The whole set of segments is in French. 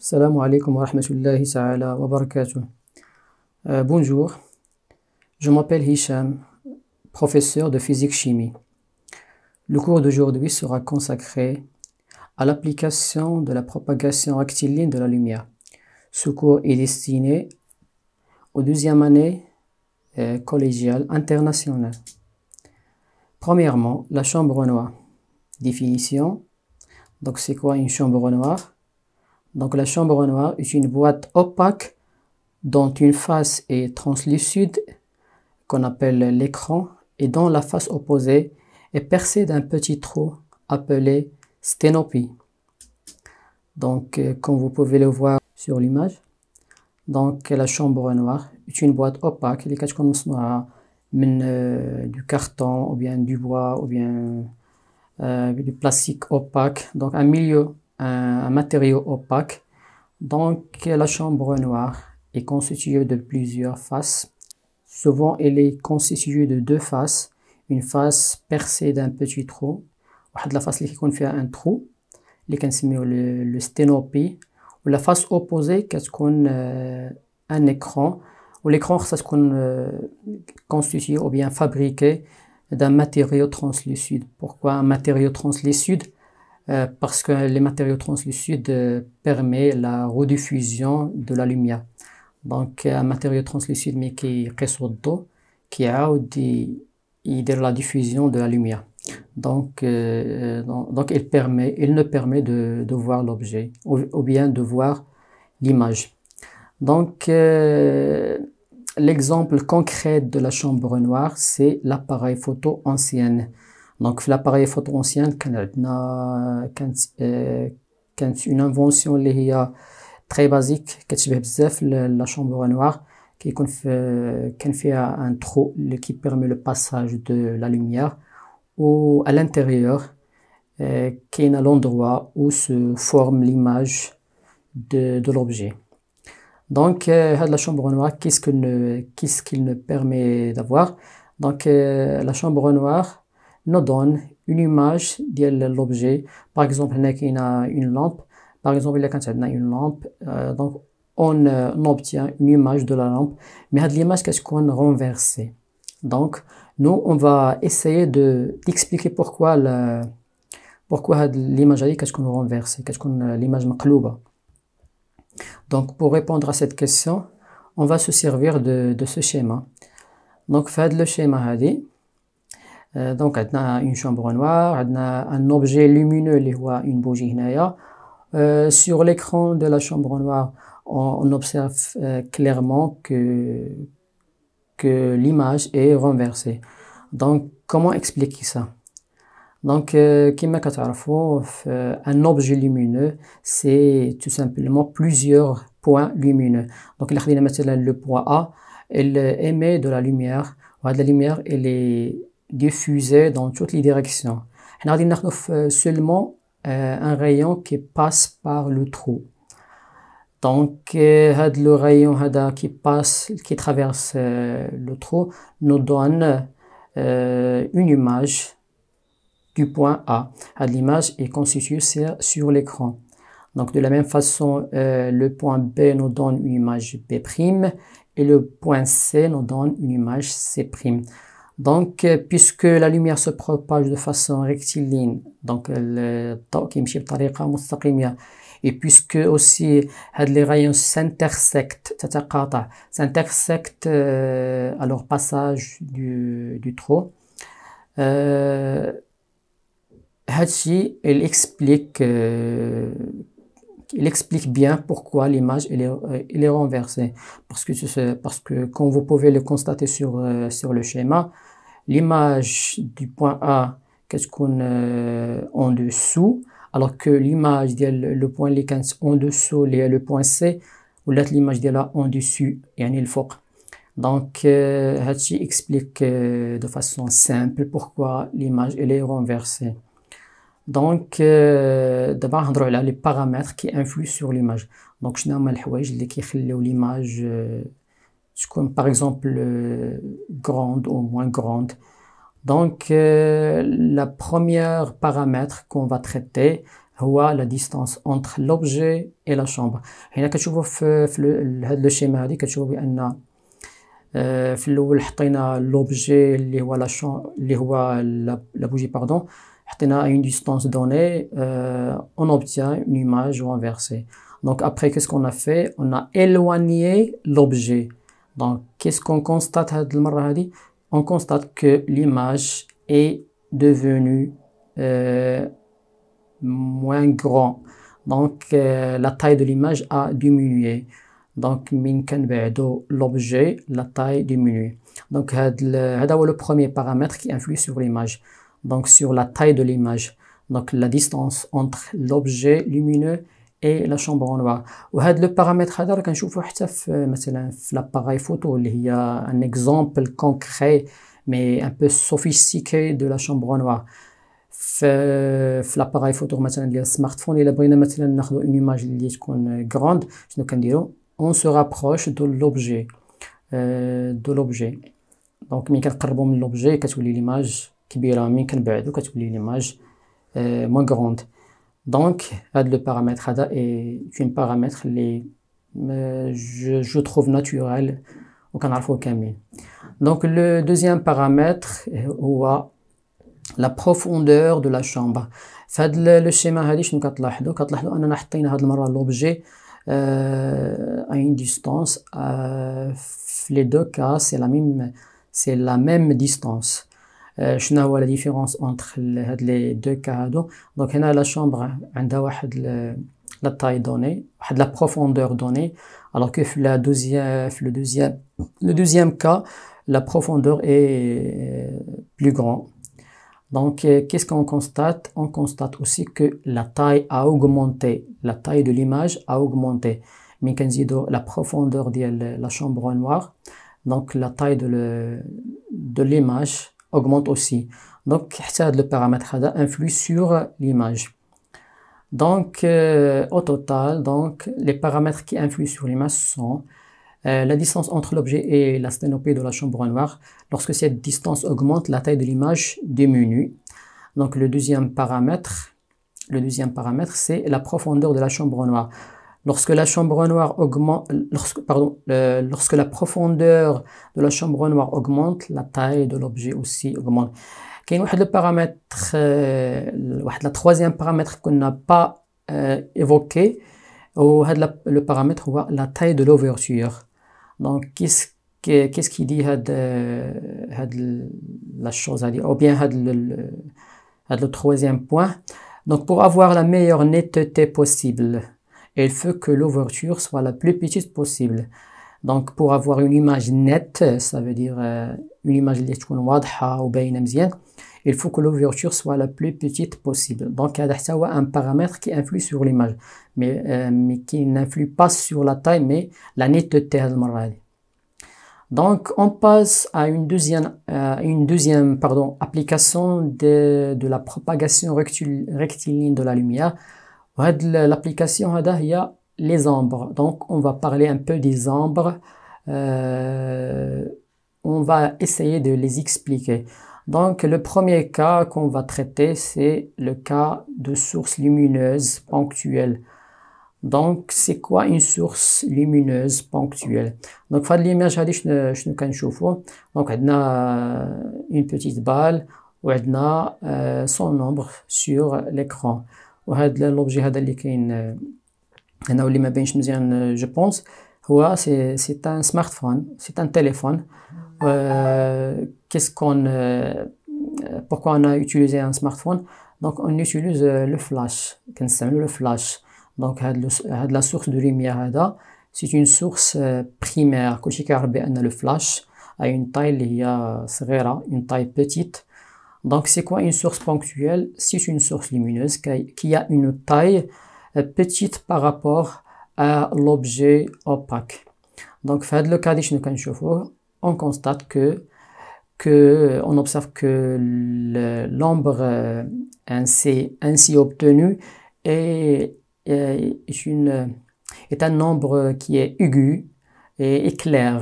Salam alaikum wa rahmatullahi ta'ala wa barakatuh. Bonjour, je m'appelle Hicham, professeur de physique-chimie. Le cours d'aujourd'hui sera consacré à l'application de la propagation rectiligne de la lumière. Ce cours est destiné aux deuxième année collégiale internationale. Premièrement, la chambre noire. Définition. Donc, c'est quoi une chambre noire? Donc, la chambre noire est une boîte opaque dont une face est translucide, qu'on appelle l'écran, et dont la face opposée est percée d'un petit trou appelé sténopie. Donc, comme vous pouvez le voir sur l'image, donc la chambre noire est une boîte opaque اللي كتكون مصنوعة من du carton ou bien du bois ou bien du plastique opaque, donc un matériau opaque. Donc la chambre noire est constituée de plusieurs faces. Souvent elle est constituée de deux faces, une face percée d'un petit trou, واحد la face اللي كيكون فيها un trou اللي كنسميوه le sténopie, ou la face opposée كتكون un écran, ou l'écran خصها تكون constitué ou bien fabriqué d'un matériau translucide. Pourquoi un matériau translucide? Parce que les matériaux translucides permettent la rediffusion de la lumière. Donc un matériau translucide mais qui يقيس الضوء كيعاود يدير la diffusion de la lumière. Donc il ne permet de voir l'objet ou bien de voir l'image. Donc l'exemple concret de la chambre noire, c'est l'appareil photo ancien. Donc l'appareil photo ancien كانت une invention اللي هي très basique كتشبه بزاف la chambre noire كان فيها un trou qui permet le passage de la lumière, ou à l'intérieur كاين l'endroit où se forme l'image de l'objet. Donc la chambre noire, qu'est-ce qu'il nous permet d'avoir? Donc la chambre noire nous donne une image de l'objet. Par exemple, il y a une lampe. Par exemple, il y a une lampe. Donc on obtient une image de la lampe, mais l'image est renversée. Donc nous on va essayer d'expliquer pourquoi l'image est renversée, l'image مقلوبة. Donc pour répondre à cette question, on va se servir de ce schéma. Donc fait le schéma هذه. Donc on a une chambre noire, on a un objet lumineux اللي هو une bougie هنايا. Sur l'écran de la chambre noire, on observe clairement que l'image est renversée. Donc comment expliquer ça? Donc كما كتعرفوا un objet lumineux c'est tout simplement plusieurs points lumineux. Donc إلا خدينا مثلا le point A, il émet de la lumière, وهاد la lumière elle est diffusée dans toutes les directions. حنا غادي ناخذ seulement un rayon qui passe par le trou. Donc le rayon qui traverse le trou nous donne une image du point A. L'image est constituée sur l'écran. Donc de la même façon, le point B nous donne une image B' et le point C nous donne une image C'. Donc puisque la lumière se propage de façon rectiligne, donc الضوء كيمشي بطريقة مستقيمة, et puisque aussi les rayons s'intersectent à leur passage du trou, Hachi, il explique bien pourquoi l'image elle est renversée. Parce que comme vous pouvez le constater sur le schéma, l'image du point A qu'est-ce qu'on en dessous, alors que l'image le point اللي كانت en dessous le point C, ولات l'image ديالها en dessus يعني الفوق. Donc Hachi explique de façon simple pourquoi l'image elle est renversée. Donc d'abord نهضروا على les paramètres qui influent sur l'image. Donc شنو هما الحوايج اللي كيخليو l'image تكون par exemple grande ou moins grande. Donc la première paramètre qu'on va traiter هو la distance entre l'objet et la chambre. هنا كتشوفوا في هذا الشيما هذه كتشوفوا بأن في الأول حطينا لوبجي اللي هو la bougie pardon, حطينا à une distance donnée, on obtient une image renversée. Donc après qu'est-ce qu'on a fait? On a éloigné l'objet. Donc qu'est-ce qu'on constate هذه المرة هذه? On constate que l'image est devenue moins grand. Donc la taille de l'image a diminué. Donc من كنبعدو l'objet, la taille diminue. Donc هذا هو le premier paramètre qui influe sur l'image. Donc sur la taille de l'image. Donc la distance entre l'objet lumineux et la chambre noire. وهذا le paramètre هذا راه كنشوفوه حتى في مثلا في l'appareil photo اللي هي un exemple concret mais un peu sophistiqué de la chambre noire. في l'appareil photo مثلا ديال السمارت فون الا بغينا مثلا ناخذ une image اللي تكون grande شنو كنديرو؟ on se rapproche de l'objet. Donc ملي كنقربوا من l'objet كتولي l'image كبيره، ملي كنبعدو كتولي l'image moins grande. Donc هذا le paramètre هذا est un paramètre اللي je trouve naturel وكنعرفوه كاملين. Donc le deuxième paramètre هو la profondeur de la chambre. في هذا le schéma هذه شنو كتلاحظوا اننا حطينا هذه المره l'objet à une distance, les deux cas c'est la même distance. شنو هو la différence entre هاد les deux cas هادو؟ دونك هنا la chambre عندها واحد la taille donnée, واحد la profondeur donnée, alors que في le deuxième cas la profondeur est plus grande. Donc, qu'est-ce qu'on constate? On constate aussi que la taille a augmenté. La taille de l'image a augmenté. Mais quand la profondeur de la chambre noire, donc la taille de l'image augmente aussi. Donc, le paramètre influe sur l'image. Donc, au total, donc, les paramètres qui influent sur l'image sont la distance entre l'objet et la sténopée de la chambre noire. Lorsque cette distance augmente, la taille de l'image diminue. Donc le deuxième paramètre, c'est la profondeur de la chambre noire. Lorsque la chambre noire augmente, lorsque la profondeur de la chambre noire augmente, la taille de l'objet aussi augmente. كاين واحد paramètre, la troisième paramètre qu'on n'a pas évoqué, le paramètre هو la taille de l'ouverture. Donc qu'est-ce qui dit la chose à dire, ou bien le troisième point. Donc pour avoir la meilleure netteté possible, il faut que l'ouverture soit la plus petite possible. Donc pour avoir une image nette, ça veut dire une image اللي تكون واضحة وباينة مزيان, il faut que l'ouverture soit la plus petite possible. Donc هذا حتى هو un paramètre qui influe sur l'image, mais qui n'influe pas sur la taille, mais la netteté هذه المرة هذه. Donc on passe à une deuxième application de la propagation rectiligne de la lumière. L'application هي les ombres. Donc on va parler un peu des ombres. On va essayer de les expliquer. Donc le premier cas qu'on va traiter, c'est le cas de source lumineuse ponctuelle. Donc c'est quoi une source lumineuse ponctuelle? Donc في هذه l'image هذه شنو كنشوفوا؟ Donc عندنا une petite balle وعندنا son ombre sur l'écran. وهذا l'objet هذا اللي كاين هنا واللي ما بينش مزيان je pense هو c'est un smartphone, c'est un téléphone. Pourquoi on a utilisé un smartphone? Donc on utilise le flash, كنستعملوا le flash. Donc la source de lumière c'est une source primaire. كلشي كيعرف بأن le flash a une taille اللي هي صغيرة, une taille petite. Donc c'est quoi une source ponctuelle? C'est une source lumineuse qui a une taille petite par rapport à l'objet opaque. Donc في هذا le cas شنو كنشوفوه؟ On constate on observe que l'ombre ainsi obtenue est un nombre qui est aigu et clair.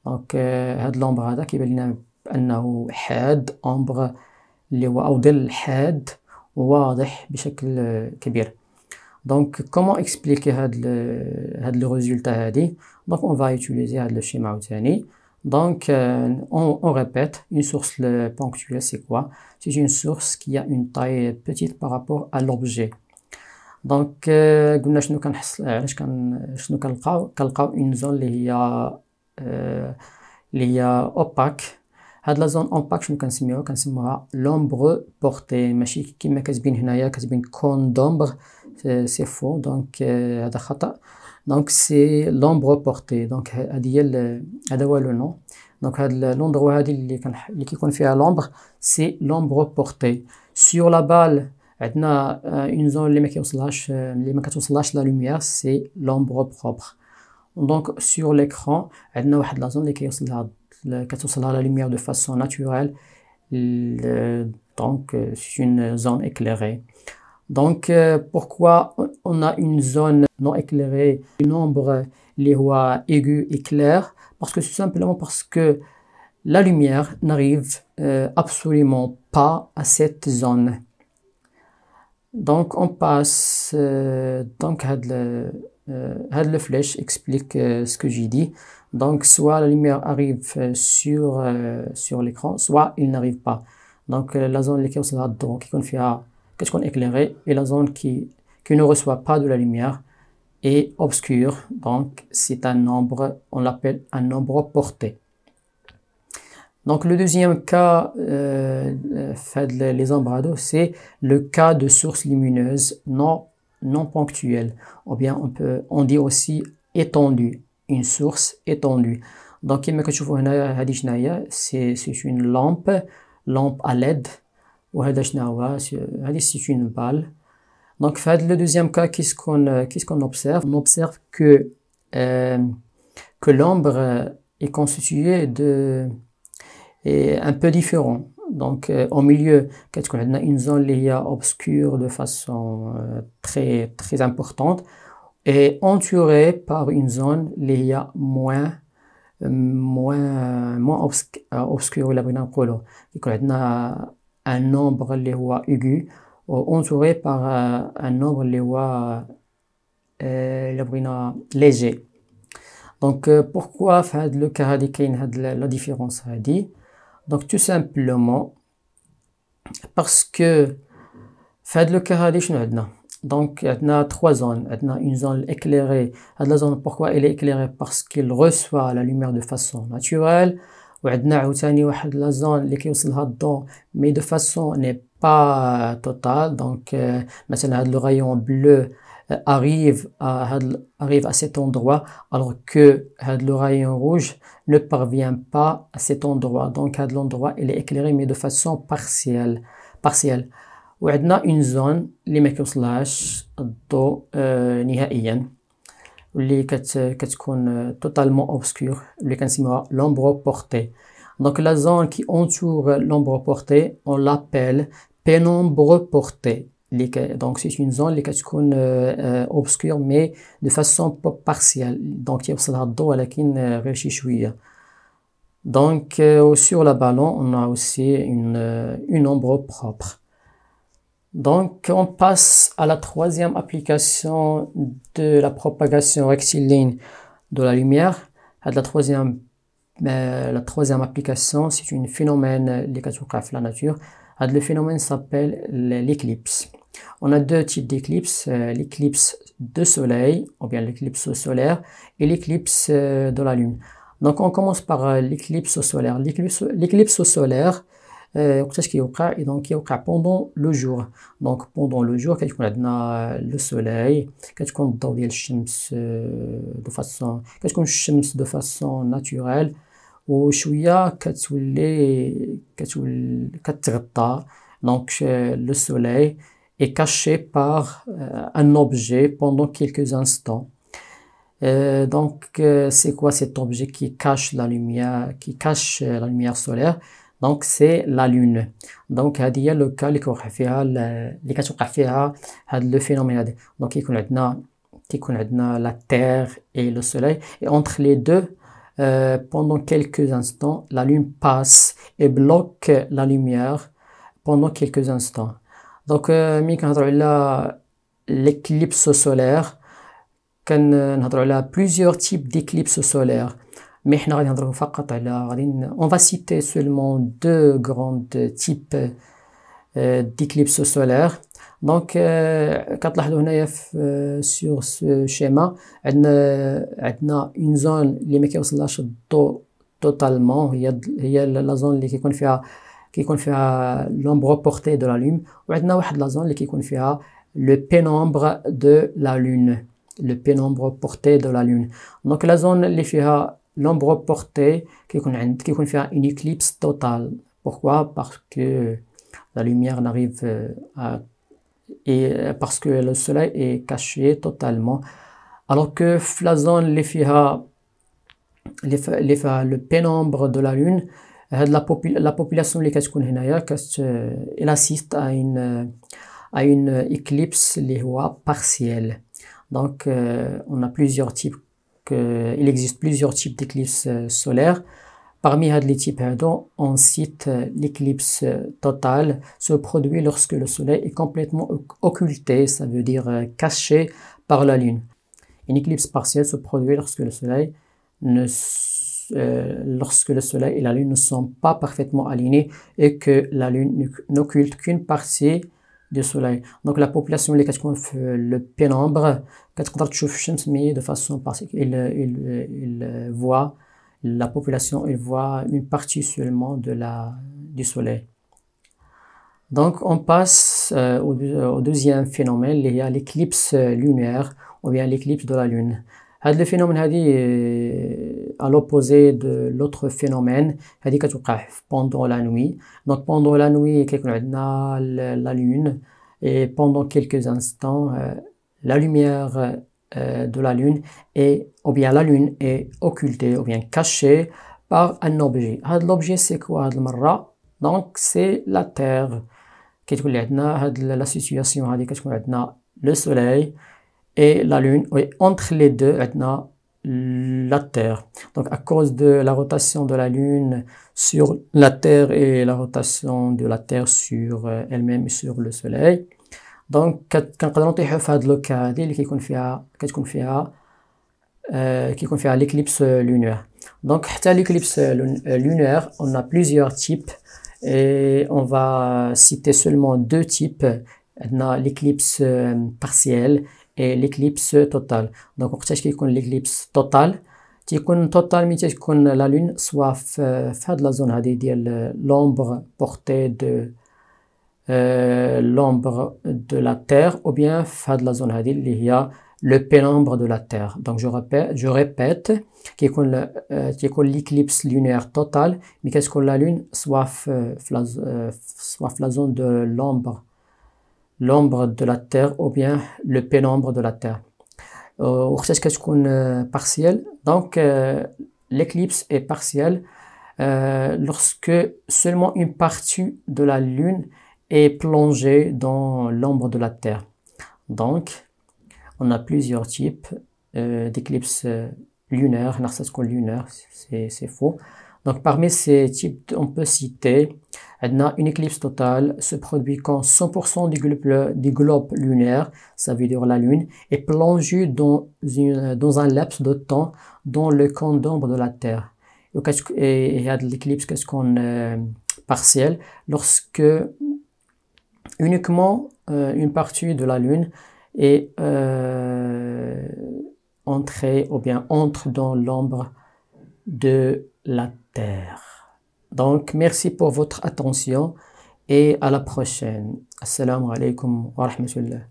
Donc هاد l'ombre هذا كيبان لنا بأنه حاد, ombre اللي هو أو ظل حاد, واضح بشكل كبير. Donc, comment expliquer le résultat هذه? Donc, on va utiliser le schéma عاوتاني. Donc, on répète, une source ponctuelle, c'est quoi? C'est une source qui a une taille petite par rapport à l'objet. Donc, قلنا شنو كنحصل علاش شنو كنلقاو une zone اللي هي opaque. هاد لا زون اوباك شنو كنسميوها لومبغ بورتي، ماشي كيما كتبين هنايا كتبين كون دومبغ، سي فو. دونك هذا خطأ. دونك سي لومبغ بورتي. دونك هادي هي هذا هو لو نون. دونك هاد لوندغوا هادي اللي كيكون فيها لومبغ سي لومبغ بورتي. سور لا بال عندنا اون زون اللي ما كتوصلهاش لا لوميير، سي لومبغ بروبر. دونك سور ليكران عندنا واحد لا زون اللي كتوصلها la lumière de façon naturelle, donc c'est une zone éclairée. Donc pourquoi on a une zone non éclairée, un nombre les voix aigu et clair? Parce que tout simplement parce que la lumière n'arrive absolument pas à cette zone. Donc on passe donc le flèche explique ce que j'ai dit. Donc, soit la lumière arrive sur l'écran, soit il n'arrive pas. Donc, la zone qui est éclairée et la zone qui ne reçoit pas de la lumière est obscure. Donc, c'est un nombre, on l'appelle un nombre porté. Donc, le deuxième cas, les embrados, c'est le cas de source lumineuse non ponctuelle. Ou bien, on dit aussi étendue. Une source étendue. Donc, كما كتشوفوا هنا هذه شناهي؟ c'est une lampe à LED. وهذا شنو هو؟ هذه c'est une balle. Donc, في هذا le deuxième cas, qu'est-ce qu'on observe? On observe que l'ombre est constituée est un peu différent. Donc, au milieu كتكون عندنا une zone اللي هي obscure de façon très très importante, et entouré par une zone اللي هي moins obscure. ولا بغينا نقولوا يكون عندنا un nombre اللي هو aigu entouré par un nombre اللي هو اللي بغينا léger. Donc pourquoi في هذا لو كا هادي كاين هاد لا ديفيرونس هادي؟ Donc tout simplement parce que في هذا لو كا هادي شنو عندنا؟ Donc, il y a trois zones. Il y a une zone éclairée. La zone, pourquoi elle est éclairée? Parce qu'elle reçoit la lumière de façon naturelle. Et il y a la zone qui est dedans, mais de façon n'est pas totale. Donc, le rayon bleu arrive à cet endroit, alors que le rayon rouge ne parvient pas à cet endroit. Donc, l'endroit il est éclairé, mais de façon partielle. وعندنا une zone اللي ما كيوصلهاش الضوء نهائيا، واللي كتكون totalement obscure، اللي كنسميوها l'ombre portée. Donc la zone qui entoure l'ombre portée, on l'appelle pénombre portée. Donc c'est une zone اللي كتكون obscure mais de façon partielle. Donc كيوصلها الضوء ولكن غير شي شوية. Donc sur la ballon, on a aussi une ombre propre. Donc, on passe à la troisième application de la propagation rectiligne de la lumière. La troisième application, c'est un phénomène qui se passe dans la nature. Le phénomène s'appelle l'éclipse. On a deux types d'éclipses, l'éclipse de soleil, ou bien l'éclipse solaire, et l'éclipse de la lune. Donc, on commence par l'éclipse solaire. L'éclipse solaire, وقتاش كيوقع؟ donc كيوقع pendant le jour. donc pendant le jour كتكون عندنا le soleil، كتكون الضوء ديال الشمس كتكون الشمس de façon naturelle، وشويه كتغطى. donc le soleil est caché par un objet pendant quelques instants. Donc c'est quoi cet objet qui cache la lumière solaire? Donc c'est la lune. donc هذه هي لو كا اللي كتوقع فيها هذا لو فينومين هذا. donc كيكون عندنا la terre et le soleil, et entre les deux pendant quelques instants la lune passe et bloque la lumière pendant quelques instants. دونك ملي كنهضروا على l'éclipse solaire كنهضروا على plusieurs types d'éclipses solaires. Mais حنا غادي نهضروا فقط على on va citer seulement deux grands types d'éclipses solaires. دونك كتلاحظوا هنايا sur ce schéma عندنا une zone اللي ما كيوصلهاش الضوء totalement, هي لا زون اللي كيكون فيها l'ombre portée de la lune, وعندنا واحد لا زون اللي كيكون فيها le pénombre de la lune, le pénombre porté de la lune. Donc la zone اللي فيها l'ombre portée كيكون فيها une éclipse totale. Pourquoi? Parce que la lumière n'arrive et parce que le soleil est caché totalement, alors que la zone اللي فيها le pénombre de la lune, la population اللي كتكون هنايا elle assiste à une éclipse اللي هو partielle. Donc on a plusieurs types, il existe plusieurs types d'éclipses solaires. Parmi les types, on cite l'éclipse totale, se produit lorsque le soleil est complètement occulté, ça veut dire caché par la lune. Une éclipse partielle se produit lorsque le soleil et la lune ne sont pas parfaitement alignés et que la lune n'occulte qu'une partie du soleil. Donc la population اللي كتكون في le pénombre كتقدر تشوف الشمس mais de façon partielle. Il voit la population, il voit une partie seulement du soleil. Donc on passe au deuxième phénomène, il y a l'éclipse lunaire ou bien l'éclipse de la lune. هذا الفينومين à l'opposé de l'autre phénomène, هذه كتوقع pendant la nuit. Donc pendant la nuit كيكون عندنا la lune et pendant quelques instants la lumière de la lune ou bien la lune est occultée ou bien cachée par un objet. L'objet c'est quoi هاد المرة؟ Donc c'est la terre. كتكون عندنا la situation هذه كتكون عندنا le soleil et la lune, et entre les deux عندنا la terre. Donc à cause de la rotation de la lune sur la terre et la rotation de la terre sur elle-même et sur le soleil, donc كنقدروا نطيحوا في هاد لوكا هادي اللي كتكون فيها l'éclipse lunaire. Donc حتى l'éclipse lunaire, on a plusieurs types et on va citer seulement deux types. عندنا l'éclipse partielle et l'éclipse totale. Donc وقتاش كيكون l'éclipse totale تيكون total ملي تكون la lune soit في هاد لا زون هادي ديال l'ombre portée de l'ombre de la terre ou bien في هاد لا زون هادي اللي هي le pénombre de la terre. Donc je répète كيكون l'éclipse lunaire totale ملي كتكون la lune soit في la zone de l'ombre de la terre ou bien le pénombre de la terre. وقتاش كتكون partielle, donc l'éclipse est partielle lorsque seulement une partie de la lune est plongée dans l'ombre de la terre. Donc on a plusieurs types d'éclipses lunaires. Lunaire, c'est faux. Donc parmi ces types, on peut citer une éclipse totale se produit quand 100% du globe lunaire, ça veut dire la lune, est plongé dans un laps de temps dans le camp d'ombre de la Terre. Et l'éclipse qu'est-ce qu'on partielle lorsque uniquement une partie de la lune est entrée ou bien entre dans l'ombre de la Terre. Donc merci pour votre attention et à la prochaine. Assalamu alaikum wa rahmatullah.